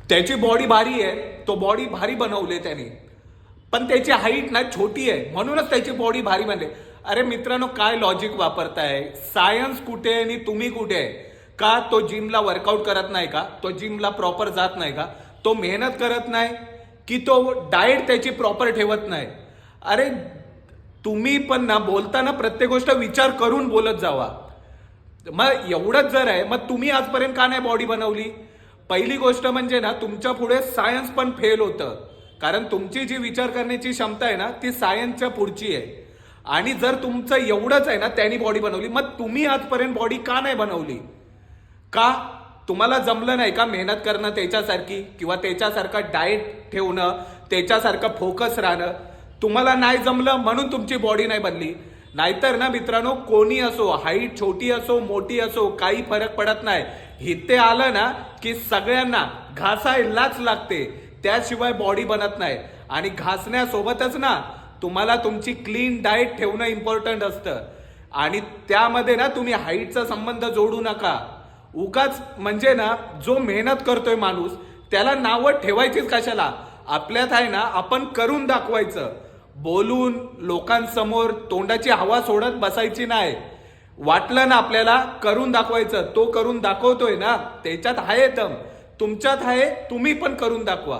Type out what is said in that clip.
त्याची बॉडी भारी आहे, तो बॉडी भारी बनवले त्याने, पण त्याची हाईट ना छोटी आहे म्हणूनच त्याची बॉडी भारी बनले. अरे मित्रांनो, काय लॉजिक वापरताय? सायन्स कुठे आणि तुम्ही कुठे आहे? का तो जिमला वर्कआउट करत नाही का? तो जिमला प्रॉपर जात नाही का? तो मेहनत करत नाही की तो डाएट त्याची प्रॉपर ठेवत नाही? अरे तुम्ही पण ना बोलताना प्रत्येक गोष्ट विचार करून बोलत जावा. मग एवढंच जर आहे, मग तुम्ही आजपर्यंत का नाही बॉडी बनवली? पहिली गोष्ट म्हणजे ना, तुमच्या पुढे सायन्स पण फेल होतं, कारण तुमची जी विचार करण्याची क्षमता आहे ना ती सायन्सच्या पुढची आहे. आणि जर तुमचं एवढंच आहे ना त्यांनी बॉडी बनवली, मग तुम्ही आजपर्यंत बॉडी का नाही बनवली? का तुम्हाला जमलं नाही का मेहनत करणं त्याच्यासारखी, किंवा त्याच्यासारखं डाएट ठेवणं, त्याच्यासारखं फोकस राहणं? तुम्हाला नाही जमलं म्हणून तुमची बॉडी नाही बनली. नाहीतर ना मित्रांनो, कोणी असो, हाईट छोटी असो मोठी असो, काही फरक पडत नाही. इथे आलं ना की सगळ्यांना घासायलाच लागते, त्याशिवाय बॉडी बनत नाही. आणि घासण्यासोबतच ना तुम्हाला तुमची क्लीन डाएट ठेवणं इम्पॉर्टंट असतं. आणि त्यामध्ये ना तुम्ही हाईटचा संबंध जोडू नका. उगाच म्हणजे ना, जो मेहनत करतोय माणूस त्याला नावं ठेवायचीच कशाला? आपल्यात आहे ना, आपण करून दाखवायचं. बोलून लोकांसमोर तोंडाची हवा सोडत बसायची नाही. वाटलं ना आपल्याला करून दाखवायचं, तो करून दाखवतोय ना, त्याच्यात आहे दम, तुमच्यात आहे, तुम्ही पण करून दाखवा.